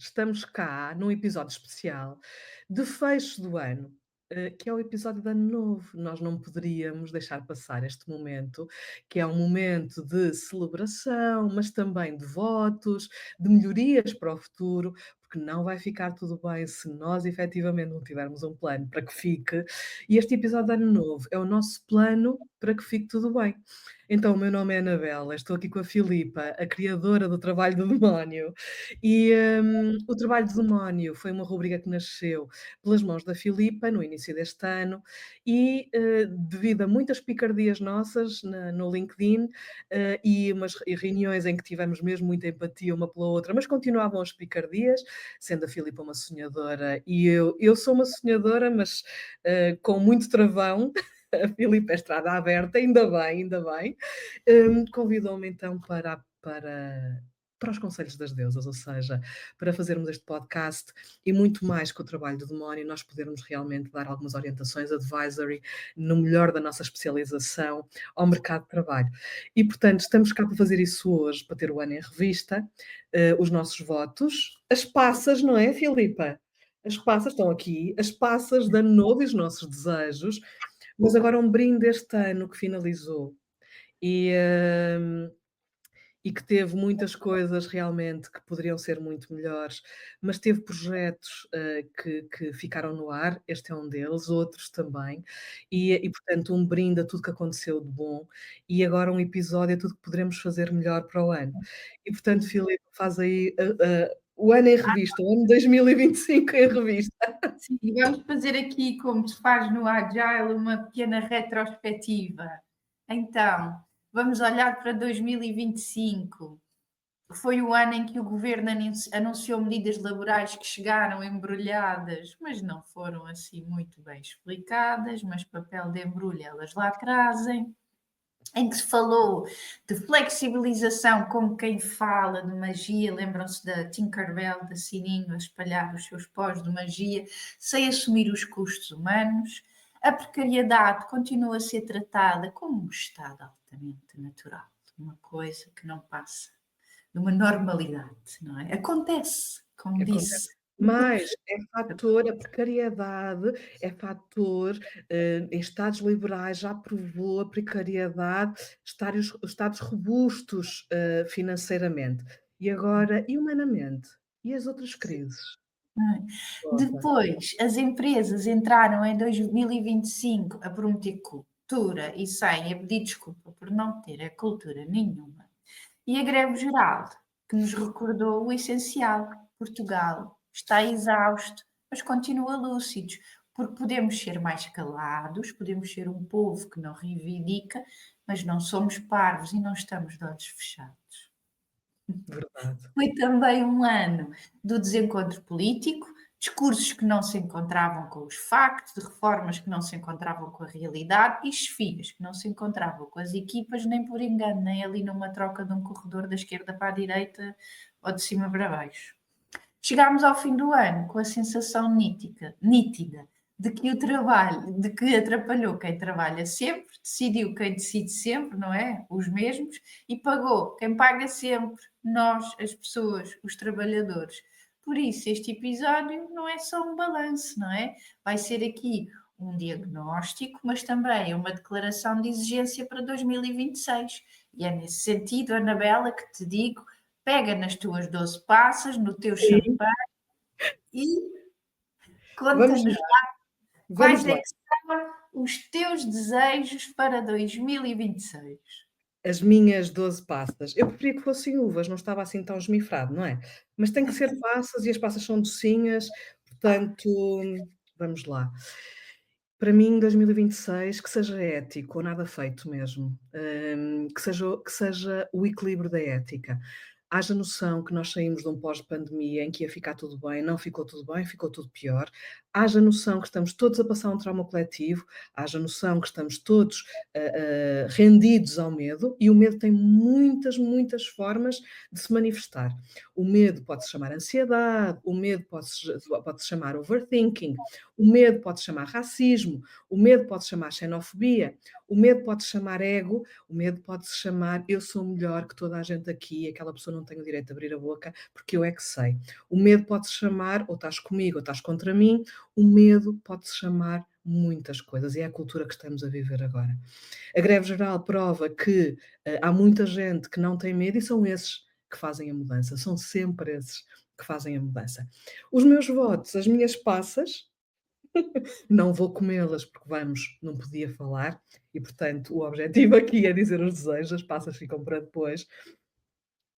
estamos cá num episódio especial de fecho do ano, que é o episódio de Ano Novo. Nós não poderíamos deixar passar este momento, que é um momento de celebração, mas também de votos, de melhorias para o futuro, porque não vai ficar tudo bem se nós efetivamente não tivermos um plano para que fique. E este episódio de Ano Novo é o nosso plano para que fique tudo bem. Então, o meu nome é Anabela, estou aqui com a Filipa, a criadora do Trabalho do Demónio. E o Trabalho do Demónio foi uma rubrica que nasceu pelas mãos da Filipa no início deste ano e, devido a muitas picardias nossas no LinkedIn, e umas reuniões em que tivemos mesmo muita empatia uma pela outra, mas continuavam as picardias, sendo a Filipa uma sonhadora e eu sou uma sonhadora, mas com muito travão. A Filipa é estrada aberta, ainda bem, ainda bem. Convidou-me então para os Conselhos das Deusas, ou seja, para fazermos este podcast e muito mais que o trabalho do demónio, nós podermos realmente dar algumas orientações, advisory, no melhor da nossa especialização ao mercado de trabalho. E, portanto, estamos cá para fazer isso hoje, para ter o ano em revista, os nossos votos, as passas, não é, Filipa? As passas estão aqui, as passas de ano novo e os nossos desejos, mas agora um brinde este ano que finalizou e, e que teve muitas coisas realmente que poderiam ser muito melhores, mas teve projetos, que ficaram no ar, este é um deles, outros também, e portanto um brinde a tudo que aconteceu de bom, e agora um episódio a tudo que poderemos fazer melhor para o ano. E portanto, Filipe, faz aí, o ano em revista, o ano 2025 em revista. Sim, vamos fazer aqui, como se faz no Agile, uma pequena retrospectiva. Então, vamos olhar para 2025. Foi o ano em que o governo anunciou medidas laborais que chegaram embrulhadas, mas não foram assim muito bem explicadas, mas papel de embrulho elas lá trazem. Em que se falou de flexibilização, como quem fala de magia, lembram-se da Tinkerbell, da Sininho, a espalhar os seus pós de magia, sem assumir os custos humanos. A precariedade continua a ser tratada como um estado altamente natural, uma coisa que não passa de uma normalidade, não é? Acontece, como Acontece. disse. Mas é fator, a precariedade é fator, em estados liberais já provou a precariedade estar os estados robustos, financeiramente. E agora, e humanamente? E as outras crises? Não é? Coloca. Depois, as empresas entraram em 2025 a prometer cultura e saem a pedir desculpa por não ter a cultura nenhuma. E a greve geral, que nos recordou o essencial: Portugal está exausto, mas continua lúcidos, porque podemos ser mais calados, podemos ser um povo que não reivindica, mas não somos parvos e não estamos de olhos fechados. Verdade. Foi também um ano do desencontro político, discursos que não se encontravam com os factos, de reformas que não se encontravam com a realidade e chefias que não se encontravam com as equipas, nem por engano, nem ali numa troca de um corredor da esquerda para a direita ou de cima para baixo. Chegámos ao fim do ano com a sensação nítida de que o trabalho, de que atrapalhou quem trabalha sempre, decidiu quem decide sempre, não é? Os mesmos, e pagou quem paga sempre, nós, as pessoas, os trabalhadores. Por isso, este episódio não é só um balanço, não é? Vai ser aqui um diagnóstico, mas também uma declaração de exigência para 2026. E é nesse sentido, Anabela, que te digo: pega nas tuas 12 passas, no teu Sim, champanhe e vamos conta-nos lá, vamos quais lá. é que são os teus desejos para 2026. As minhas 12 passas. Eu preferia que fossem uvas, não estava assim tão esmifrado, não é? Mas tem que ser passas e as passas são docinhas, portanto, vamos lá. Para mim, 2026, que seja ético ou nada feito mesmo, que seja o equilíbrio da ética. Haja noção que nós saímos de um pós-pandemia em que ia ficar tudo bem, não ficou tudo bem, ficou tudo pior. haja noção que estamos todos a passar um trauma coletivo, haja noção que estamos todos rendidos ao medo, e o medo tem muitas, muitas formas de se manifestar. O medo pode se chamar ansiedade, o medo pode se chamar overthinking, o medo pode se chamar racismo, o medo pode se chamar xenofobia, o medo pode se chamar ego, o medo pode se chamar eu sou melhor que toda a gente aqui, aquela pessoa não tem o direito de abrir a boca porque eu é que sei. O medo pode se chamar ou estás comigo ou estás contra mim, o medo pode se chamar muitas coisas, e é a cultura que estamos a viver agora. A greve geral prova que há muita gente que não tem medo, e são esses que fazem a mudança, são sempre esses que fazem a mudança. Os meus votos, as minhas passas, não vou comê-las porque vamos, não podia falar, e portanto o objetivo aqui é dizer os desejos, as passas ficam para depois,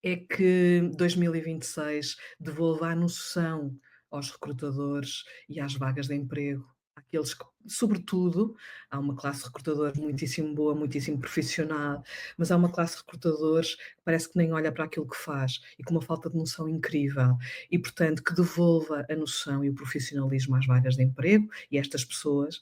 é que 2026 devolva a noção aos recrutadores e às vagas de emprego, àqueles que, sobretudo, há uma classe de recrutadores muitíssimo boa, muitíssimo profissional, mas há uma classe de recrutadores que parece que nem olha para aquilo que faz e com uma falta de noção incrível. E, portanto, que devolva a noção e o profissionalismo às vagas de emprego e a estas pessoas.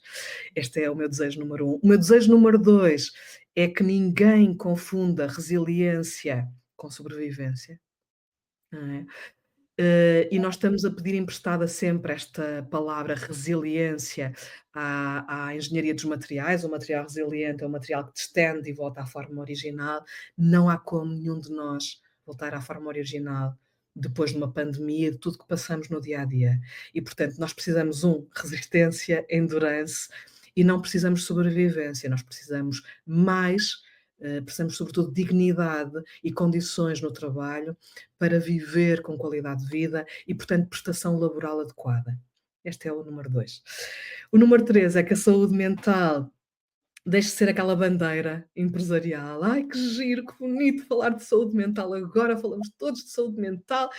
Este é o meu desejo número 1. O meu desejo número 2 é que ninguém confunda resiliência com sobrevivência, não é? E nós estamos a pedir emprestada sempre esta palavra resiliência à engenharia dos materiais. O material resiliente é um material que destende e volta à forma original. Não há como nenhum de nós voltar à forma original depois de uma pandemia, de tudo que passamos no dia a dia. E, portanto, nós precisamos, resistência, endurance, e não precisamos sobrevivência, nós precisamos mais. Precisamos, sobretudo, de dignidade e condições no trabalho para viver com qualidade de vida e, portanto, prestação laboral adequada. Este é o número 2. O número 3 é que a saúde mental deixe de ser aquela bandeira empresarial. Ai, que giro, que bonito falar de saúde mental agora, falamos todos de saúde mental.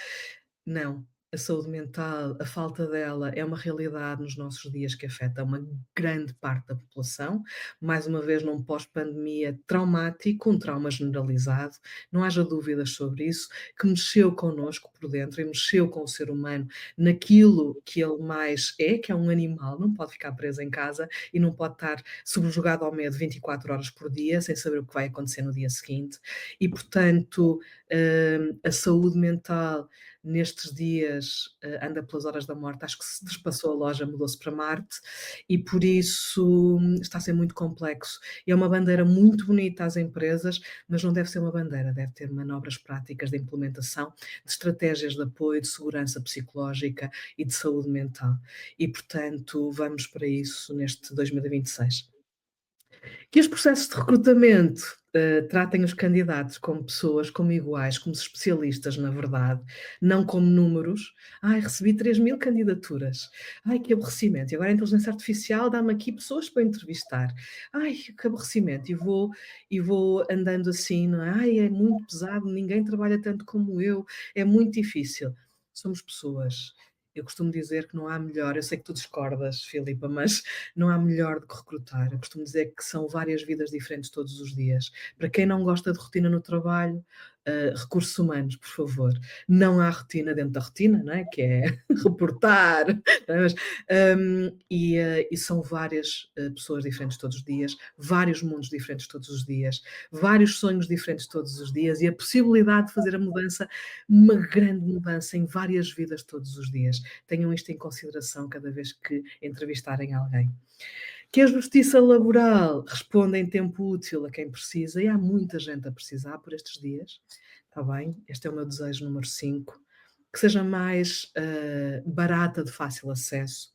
Não, a saúde mental, a falta dela é uma realidade nos nossos dias que afeta uma grande parte da população, mais uma vez num pós-pandemia traumático, um trauma generalizado, não haja dúvidas sobre isso, que mexeu connosco por dentro e mexeu com o ser humano naquilo que ele mais é, que é um animal, não pode ficar preso em casa e não pode estar subjugado ao medo 24 horas por dia, sem saber o que vai acontecer no dia seguinte. E, portanto, a saúde mental nestes dias anda pelas horas da morte, acho que se despassou a loja, mudou-se para Marte, e por isso está a ser muito complexo. E é uma bandeira muito bonita às empresas, mas não deve ser uma bandeira, deve ter manobras práticas de implementação, de estratégias de apoio, de segurança psicológica e de saúde mental. E, portanto, vamos para isso neste 2026. Que os processos de recrutamento tratem os candidatos como pessoas, como iguais, como especialistas, na verdade, não como números. Ai, recebi 3.000 candidaturas. Ai, que aborrecimento. E agora a inteligência artificial dá-me aqui pessoas para entrevistar. Ai, que aborrecimento. E vou andando assim, não é? Ai, é muito pesado, ninguém trabalha tanto como eu, é muito difícil. Somos pessoas. Eu costumo dizer que não há melhor, eu sei que tu discordas, Filipa, mas não há melhor do que recrutar. Eu costumo dizer que são várias vidas diferentes todos os dias. Para quem não gosta de rotina no trabalho, recursos humanos, por favor. Não há rotina dentro da rotina, não é? Que é reportar, não é? Mas, e são várias pessoas diferentes todos os dias, vários mundos diferentes todos os dias, vários sonhos diferentes todos os dias, e a possibilidade de fazer a mudança, uma grande mudança em várias vidas todos os dias. Tenham isto em consideração cada vez que entrevistarem alguém. Que a justiça laboral responda em tempo útil a quem precisa, e há muita gente a precisar por estes dias, está bem? Este é o meu desejo número 5. Que seja mais barata, de fácil acesso,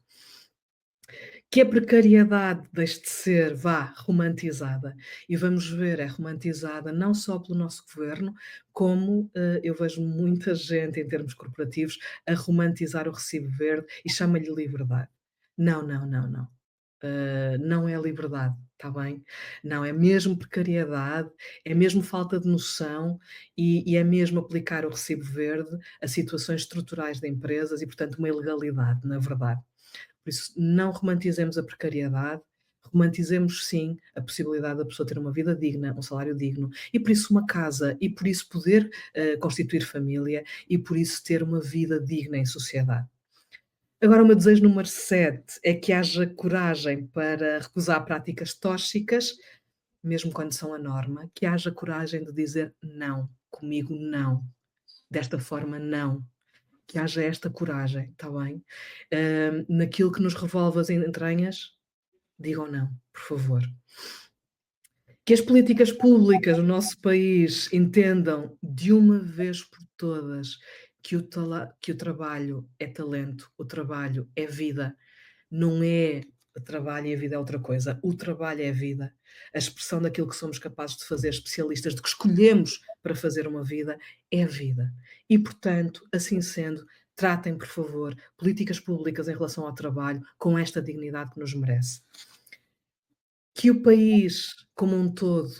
que a precariedade deixe de ser, romantizada. E vamos ver, é romantizada não só pelo nosso governo, como eu vejo muita gente, em termos corporativos, a romantizar o recibo verde e chama-lhe liberdade. Não, não, não, não. Não é liberdade, está bem? Não, é mesmo precariedade, é mesmo falta de noção e é mesmo aplicar o recibo verde a situações estruturais de empresas e, portanto, uma ilegalidade, na verdade. Por isso, não romantizemos a precariedade, romantizemos sim a possibilidade da pessoa ter uma vida digna, um salário digno, e por isso uma casa, e por isso poder constituir família, e por isso ter uma vida digna em sociedade. Agora, o meu desejo número 7 é que haja coragem para recusar práticas tóxicas, mesmo quando são a norma, que haja coragem de dizer não, comigo não, desta forma não, que haja esta coragem, está bem? Naquilo que nos revolve as entranhas, digam não, por favor. Que as políticas públicas no nosso país entendam de uma vez por todas que o trabalho é talento, o trabalho é vida, não é o trabalho e a vida é outra coisa. O trabalho é a vida. A expressão daquilo que somos capazes de fazer, especialistas, de que escolhemos para fazer uma vida, é a vida. E, portanto, assim sendo, tratem, por favor, políticas públicas em relação ao trabalho com esta dignidade que nos merece. Que o país, como um todo,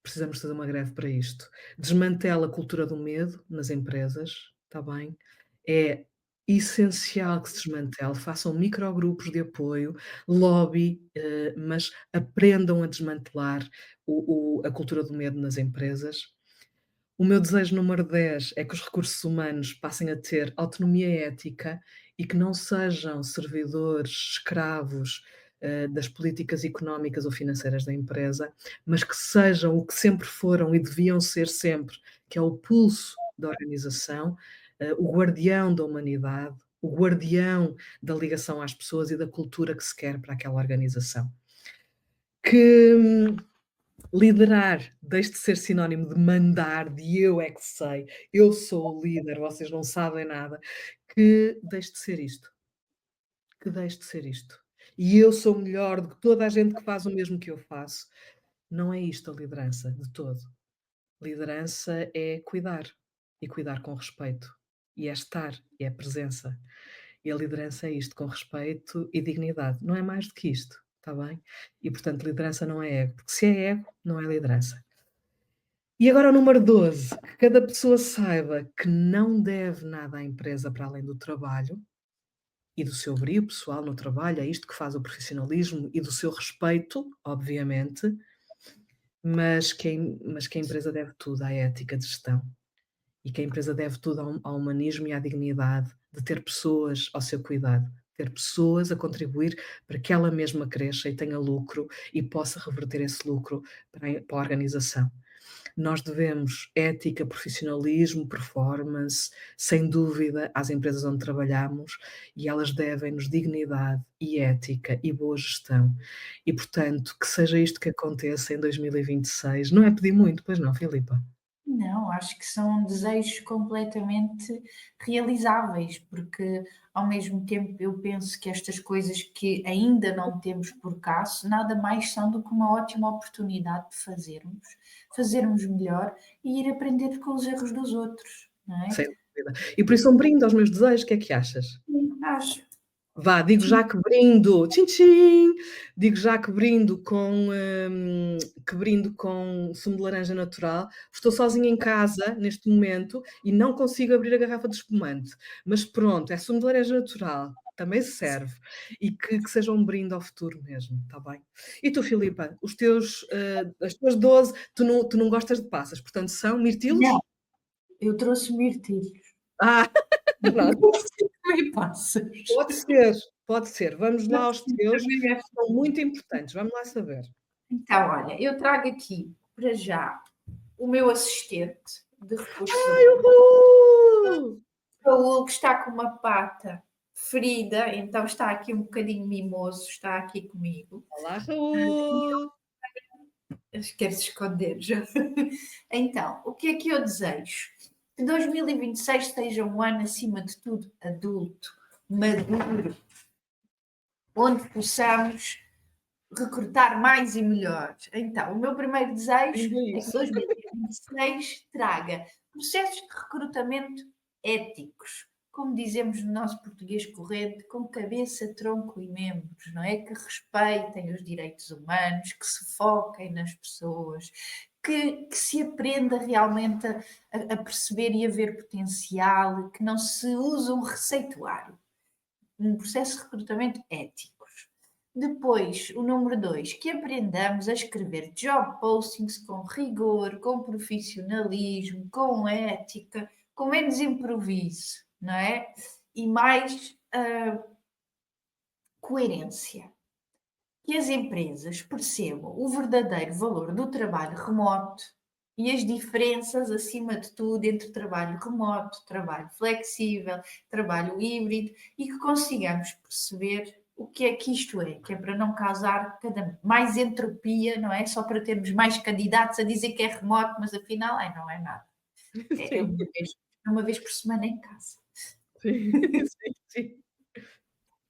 precisamos fazer uma greve para isto. Desmantela a cultura do medo nas empresas, está bem? É essencial que se desmantele, façam microgrupos de apoio, lobby, mas aprendam a desmantelar a cultura do medo nas empresas. O meu desejo número 10 é que os recursos humanos passem a ter autonomia ética e que não sejam servidores escravos, das políticas económicas ou financeiras da empresa, mas que sejam o que sempre foram e deviam ser sempre, que é o pulso da organização, o guardião da humanidade, o guardião da ligação às pessoas e da cultura que se quer para aquela organização. Que liderar deixe de ser sinónimo de mandar, de eu é que sei, eu sou o líder, vocês não sabem nada, que deixe de ser isto, que deixe de ser isto. E eu sou melhor do que toda a gente que faz o mesmo que eu faço. Não é isto a liderança, de todo. Liderança é cuidar, e cuidar com respeito. E é estar, e é presença. E a liderança é isto, com respeito e dignidade. Não é mais do que isto, está bem? E, portanto, liderança não é ego, porque se é ego, não é liderança. E agora o número 12, que cada pessoa saiba que não deve nada à empresa para além do trabalho e do seu brio pessoal no trabalho, é isto que faz o profissionalismo e do seu respeito, obviamente, mas que a empresa deve tudo à ética de gestão e que a empresa deve tudo ao humanismo e à dignidade de ter pessoas ao seu cuidado, ter pessoas a contribuir para que ela mesma cresça e tenha lucro e possa reverter esse lucro para a organização. Nós devemos ética, profissionalismo, performance, sem dúvida, às empresas onde trabalhamos e elas devem-nos dignidade e ética e boa gestão. E, portanto, que seja isto que aconteça em 2026. Não é pedir muito, pois não, Filipa? Não, acho que são desejos completamente realizáveis, porque ao mesmo tempo eu penso que estas coisas que ainda não temos por cá, nada mais são do que uma ótima oportunidade de fazermos melhor e ir aprender com os erros dos outros, não é? Sem dúvida. E por isso um brinde aos meus desejos, o que é que achas? Sim, acho. Vá, digo já que brindo, tchim tchim, digo já que brindo com sumo de laranja natural. Estou sozinha em casa neste momento e não consigo abrir a garrafa de espumante, mas pronto, é sumo de laranja natural, também serve. E que seja um brinde ao futuro mesmo, está bem? E tu, Filipa, as tuas 12, tu não gostas de passas, portanto são mirtilos? Não, eu trouxe mirtilhos. Ah, pronto. Também passas. Pode ser. Vamos lá aos teus, Também é. são muito importantes, vamos lá saber. Então, olha, eu trago aqui para já o meu assistente de recursos Ai, humanos. uhul! O Hugo está com uma pata ferida, então está aqui um bocadinho mimoso, está aqui comigo. Olá, Raul! Quer se esconder já. Então, o que é que eu desejo? Que 2026 seja um ano, acima de tudo, adulto, maduro, onde possamos recrutar mais e melhor. Então, o meu primeiro desejo Ainda é que isso. 2026 traga processos de recrutamento éticos, como dizemos no nosso português corrente, com cabeça, tronco e membros, não é? Que respeitem os direitos humanos, que se foquem nas pessoas, que se aprenda realmente a perceber e a ver potencial, que não se use um receituário. Um processo de recrutamento ético. Depois, o número 2, que aprendamos a escrever job postings com rigor, com profissionalismo, com ética, com menos improviso, não é? E mais coerência. Que as empresas percebam o verdadeiro valor do trabalho remoto e as diferenças, acima de tudo, entre trabalho remoto, trabalho flexível, trabalho híbrido e que consigamos perceber o que é que isto é, que é para não causar mais entropia, não é? Só para termos mais candidatos a dizer que é remoto, mas afinal, não é nada. É Sim, uma vez por semana em casa. sim, sim, sim.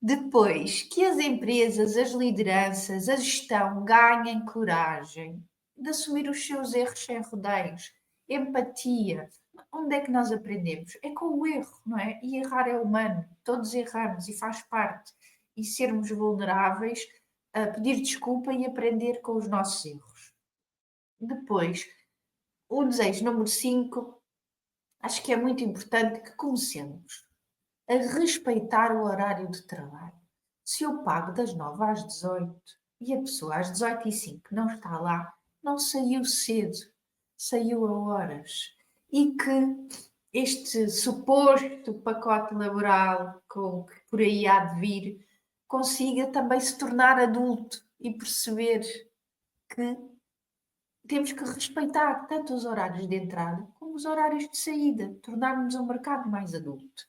Depois, que as empresas, as lideranças, a gestão ganhem coragem de assumir os seus erros sem rodeios, empatia. Onde é que nós aprendemos? É com o erro, não é? E errar é humano, todos erramos e faz parte. E sermos vulneráveis a pedir desculpa e aprender com os nossos erros. Depois, o desejo número 5, acho que é muito importante que comecemos a respeitar o horário de trabalho. Se eu pago das 9 às 18 e a pessoa às 18h05 não está lá, não saiu cedo, saiu a horas. E que este suposto pacote laboral com que por aí há de vir consiga também se tornar adulto e perceber que temos que respeitar tanto os horários de entrada como os horários de saída, tornarmos o mercado mais adulto.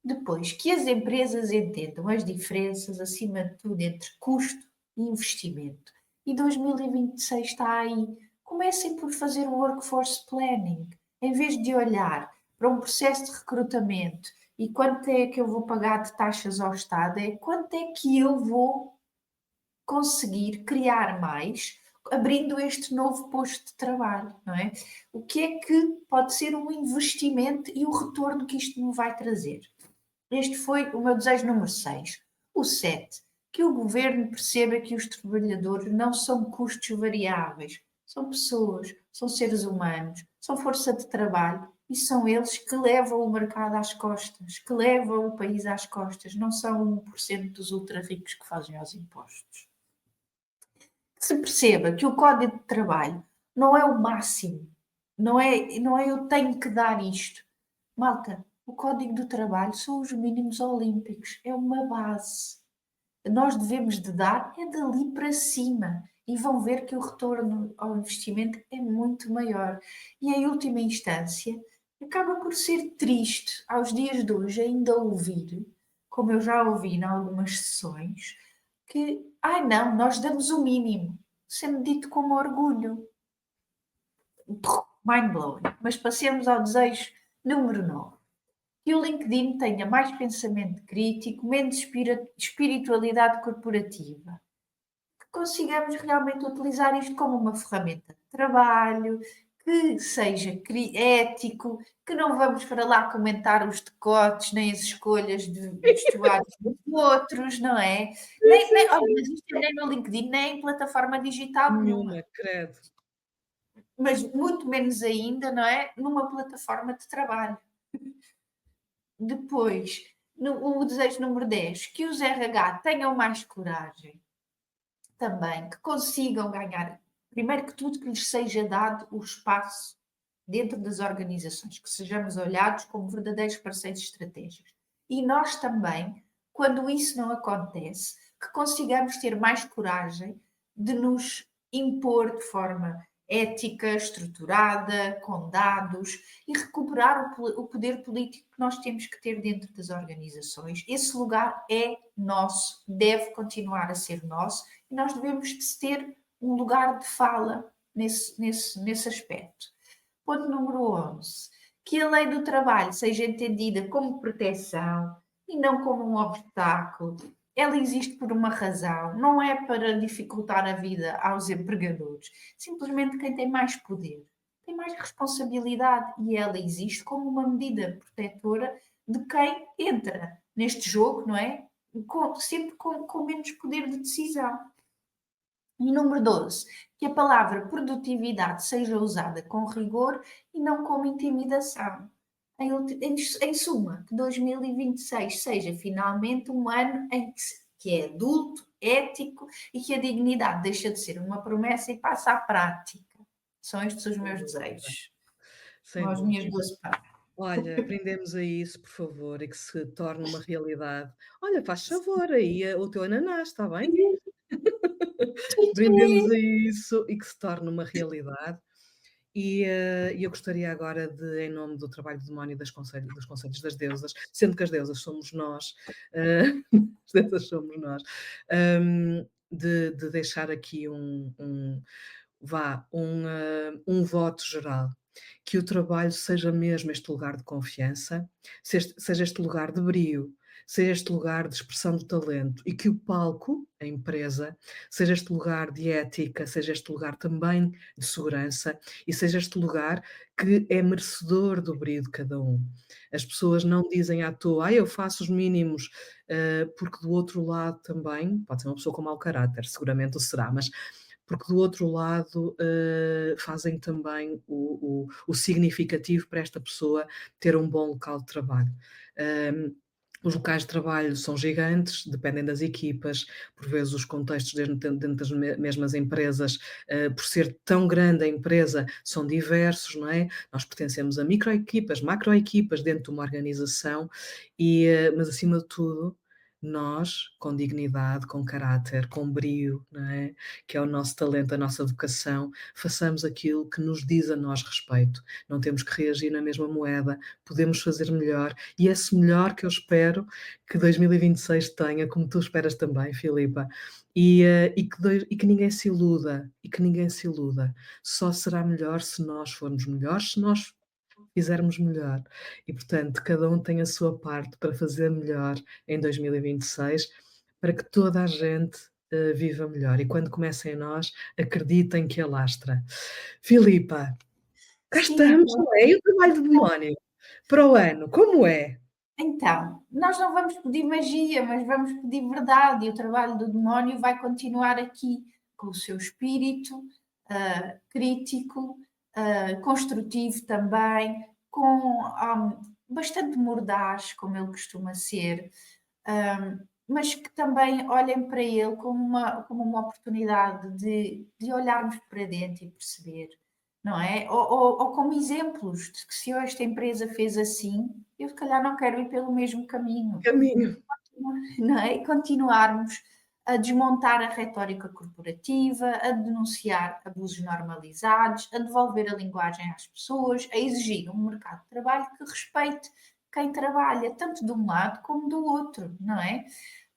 Depois, que as empresas entendam as diferenças, acima de tudo, entre custo e investimento. E 2026 está aí. Comecem por fazer o workforce planning, em vez de olhar para um processo de recrutamento e quanto é que eu vou pagar de taxas ao Estado, é quanto é que eu vou conseguir criar mais abrindo este novo posto de trabalho, não é? O que é que pode ser um investimento e o retorno que isto me vai trazer? Este foi o meu desejo número 6. O 7, que o governo perceba que os trabalhadores não são custos variáveis, são pessoas, são seres humanos, são força de trabalho e são eles que levam o mercado às costas, que levam o país às costas, não são 1% dos ultra ricos que fazem os impostos. Se perceba que o código de trabalho não é o máximo, não é eu tenho que dar isto. Malta, o código do trabalho são os mínimos olímpicos, é uma base. Nós devemos de dar é dali para cima e vão ver que o retorno ao investimento é muito maior. E em última instância, acaba por ser triste aos dias de hoje ainda ouvir, como eu já ouvi em algumas sessões, que, ai não, nós damos o mínimo, sendo dito com orgulho. Mind blowing. Mas passemos ao desejo número 9. Que o LinkedIn tenha mais pensamento crítico, menos espiritualidade corporativa. Que consigamos realmente utilizar isto como uma ferramenta de trabalho, que seja ético, que não vamos para lá comentar os decotes, nem as escolhas de vestuários dos outros, não é? Sim, sim, Olha, sim. mas isto nem no LinkedIn, nem em plataforma digital nenhuma. Nenhuma, credo. Mas muito menos ainda, não é? Numa plataforma de trabalho. Depois, o desejo número 10, que os RH tenham mais coragem também, que consigam ganhar, primeiro que tudo, que lhes seja dado o espaço dentro das organizações, que sejamos olhados como verdadeiros parceiros estratégicos. E nós também, quando isso não acontece, que consigamos ter mais coragem de nos impor de forma ética, estruturada, com dados e recuperar o poder político que nós temos que ter dentro das organizações. Esse lugar é nosso, deve continuar a ser nosso e nós devemos ter um lugar de fala nesse aspecto. Ponto número 11. Que a lei do trabalho seja entendida como proteção e não como um obstáculo. Ela existe por uma razão, não é para dificultar a vida aos empregadores. Simplesmente quem tem mais poder tem mais responsabilidade e ela existe como uma medida protetora de quem entra neste jogo, não é? Sempre com menos poder de decisão. E número 12, que a palavra produtividade seja usada com rigor e não como intimidação. Em suma, que 2026 seja finalmente um ano em que é adulto, ético e que a dignidade deixa de ser uma promessa e passa à prática. São estes os Sem meus dúvida, desejos. São sem as minhas dúvida. 12 palavras. Olha, brindemos a isso, por favor, e que se torne uma realidade. Olha, faz favor aí, o teu ananás, está bem? Brindemos a isso e que se torne uma realidade. E eu gostaria agora de, em nome do trabalho do demónio e dos conselhos das deusas, sendo que as deusas somos nós, as deusas somos nós, de deixar aqui um voto geral, que o trabalho seja mesmo este lugar de confiança, seja este lugar de brio, seja este lugar de expressão de talento e que o palco, a empresa, seja este lugar de ética, seja este lugar também de segurança e seja este lugar que é merecedor do brio de cada um. As pessoas não dizem à toa: eu faço os mínimos", porque do outro lado também pode ser uma pessoa com mau caráter, seguramente o será, mas porque do outro lado, fazem também o significativo para esta pessoa ter um bom local de trabalho. Hum, os locais de trabalho são gigantes, dependem das equipas, por vezes os contextos dentro das mesmas empresas, por ser tão grande a empresa, são diversos, não é? Nós pertencemos a microequipas, macroequipas dentro de uma organização, mas acima de tudo, nós, com dignidade, com caráter, com brio, não é? Que é o nosso talento, a nossa vocação, façamos aquilo que nos diz a nós respeito. Não temos que reagir na mesma moeda, podemos fazer melhor e esse melhor que eu espero que 2026 tenha, como tu esperas também, Filipa, e que ninguém se iluda, e que ninguém se iluda. Só será melhor se nós formos melhores, se nós fizermos melhor. E, portanto, cada um tem a sua parte para fazer melhor em 2026, para que toda a gente viva melhor. E quando começa em nós, acreditem que alastra. Filipa, cá Sim, estamos, não é? E o trabalho do demónio para o ano, como é? então, nós não vamos pedir magia, mas vamos pedir verdade, e o trabalho do demónio vai continuar aqui, com o seu espírito crítico, construtivo também, com bastante mordaz, como ele costuma ser, mas que também olhem para ele como uma oportunidade de olharmos para dentro e perceber, não é? Ou como exemplos de que se esta empresa fez assim, eu se calhar não quero ir pelo mesmo caminho, Caminho. não é? E continuarmos a desmontar a retórica corporativa, a denunciar abusos normalizados, a devolver a linguagem às pessoas, a exigir um mercado de trabalho que respeite quem trabalha, tanto de um lado como do outro, não é?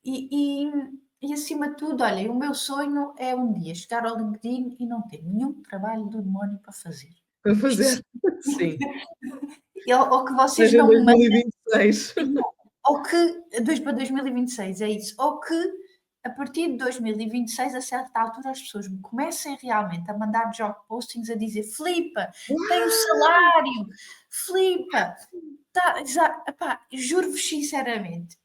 E acima de tudo, olha, o meu sonho é um dia chegar ao LinkedIn e não ter nenhum trabalho do demónio para fazer. Para Isto fazer, sim. sim, Ou que vocês seja em não me mandem, 2026. ou que, para 2026, é isso, ou que a partir de 2026, a certa altura, as pessoas me comecem realmente a mandar job postings a dizer: Flipa, tem o salário, Flipa, tá, epá, juro-vos sinceramente,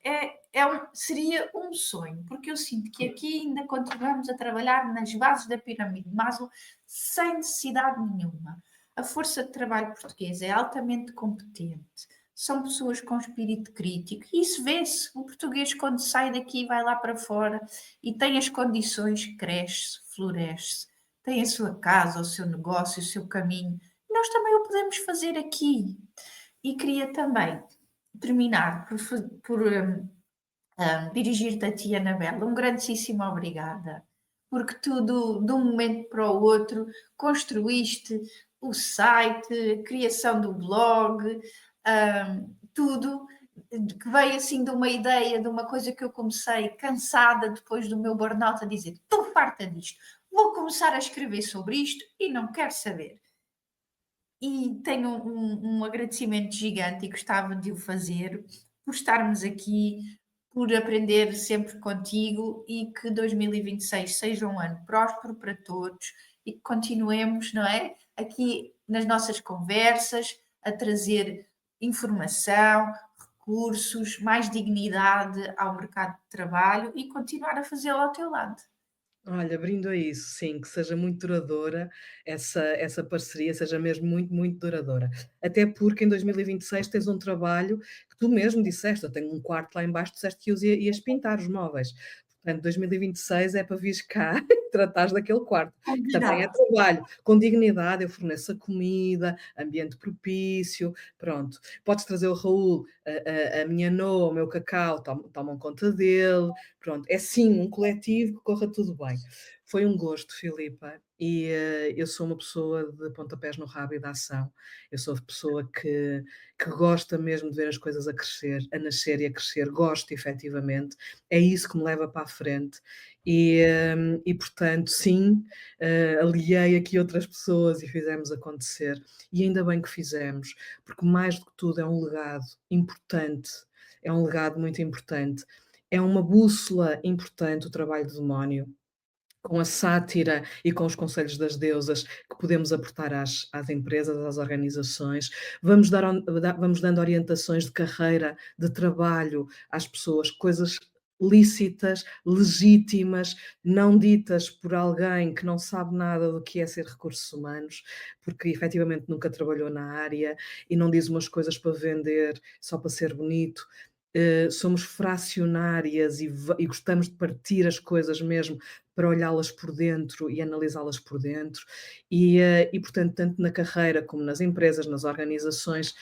seria um sonho, porque eu sinto que aqui ainda continuamos a trabalhar nas bases da pirâmide de Maslow sem necessidade nenhuma. A força de trabalho portuguesa é altamente competente, são pessoas com espírito crítico, e isso vê-se. O português, quando sai daqui, vai lá para fora e tem as condições, cresce, floresce, tem a sua casa, o seu negócio, o seu caminho. Nós também o podemos fazer aqui. E queria também terminar por dirigir-te a ti, Anabela, um grandíssimo obrigada, porque tudo, de um momento para o outro, construíste o site, a criação do blog, tudo que veio assim de uma ideia, de uma coisa que eu comecei cansada depois do meu burnout a dizer: estou farta disto, vou começar a escrever sobre isto e não quero saber. E tenho um agradecimento gigante e gostava de o fazer por estarmos aqui, por aprender sempre contigo, e que 2026 seja um ano próspero para todos e que continuemos, não é? Aqui nas nossas conversas, a trazer informação, recursos, mais dignidade ao mercado de trabalho e continuar a fazê-lo ao teu lado. Olha, brindo a isso, sim, que seja muito duradoura essa parceria, seja mesmo muito, muito duradoura. Até porque em 2026 tens um trabalho que tu mesmo disseste, eu tenho um quarto lá embaixo, disseste que ias pintar os móveis. Portanto, 2026 é para vires cá tratares daquele quarto, que também é Combinado. trabalho. Com dignidade, eu forneço a comida, ambiente propício, pronto. Podes trazer o Raul, a minha Noa, o meu cacau, tomam conta dele, pronto. É sim um coletivo que corra tudo bem. Foi um gosto, Filipa, e eu sou uma pessoa de pontapés no rabo e de ação. Eu sou pessoa que gosta mesmo de ver as coisas a crescer, a nascer e a crescer. Gosto, efetivamente. É isso que me leva para a frente. E portanto, sim, aliei aqui outras pessoas e fizemos acontecer. E ainda bem que fizemos, porque mais do que tudo é um legado importante, é um legado muito importante. É uma bússola importante o trabalho do demónio, com a sátira e com os conselhos das deusas que podemos aportar às empresas, às organizações. Vamos dando orientações de carreira, de trabalho às pessoas, coisas lícitas, legítimas, não ditas por alguém que não sabe nada do que é ser recursos humanos, porque efetivamente nunca trabalhou na área e não diz umas coisas para vender só para ser bonito. Somos fracionárias e gostamos de partir as coisas mesmo para olhá-las por dentro e analisá-las por dentro. E portanto, tanto na carreira como nas empresas, nas organizações,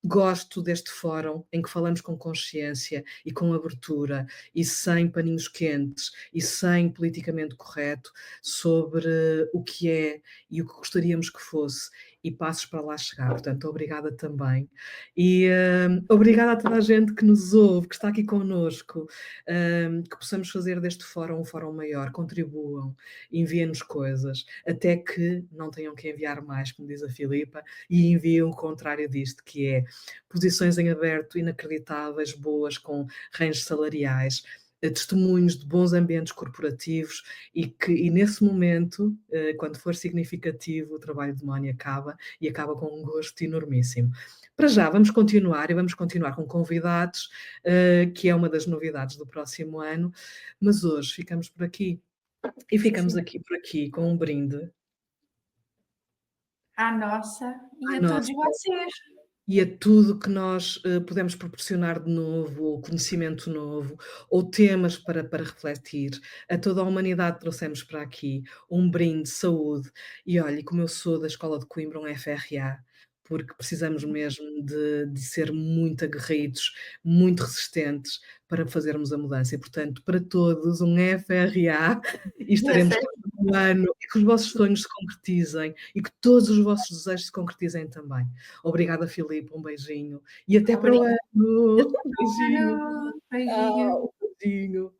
gosto deste fórum em que falamos com consciência e com abertura e sem paninhos quentes e sem politicamente correto sobre o que é e o que gostaríamos que fosse e passos para lá chegar. Portanto, obrigada também. E obrigada a toda a gente que nos ouve, que está aqui connosco, que possamos fazer deste fórum um fórum maior. Contribuam, enviem-nos coisas, até que não tenham que enviar mais, como diz a Filipa, e enviem o contrário disto, que é posições em aberto inacreditáveis, boas, com ranges salariais, testemunhos de bons ambientes corporativos e nesse momento, quando for significativo, o trabalho de Mónica acaba e acaba com um gosto enormíssimo. Para já, vamos continuar e vamos continuar com convidados, que é uma das novidades do próximo ano, mas hoje ficamos por aqui. E ficamos Sim. aqui por aqui com um brinde À nossa e à a todos nossa vocês. e a tudo que nós podemos proporcionar de novo, ou conhecimento novo, ou temas para refletir. A toda a humanidade trouxemos para aqui um brinde de saúde. E olha, como eu sou da Escola de Coimbra, um FRA, porque precisamos mesmo de ser muito aguerridos, muito resistentes para fazermos a mudança. E, portanto, para todos, um FRA, e estaremos Essa todos no ano, e que os vossos sonhos se concretizem e que todos os vossos desejos se concretizem também. Obrigada, Filipe, um beijinho e até para o obrigada. ano. Até para o Beijinho. ano. Beijinho. Tchau, beijinho.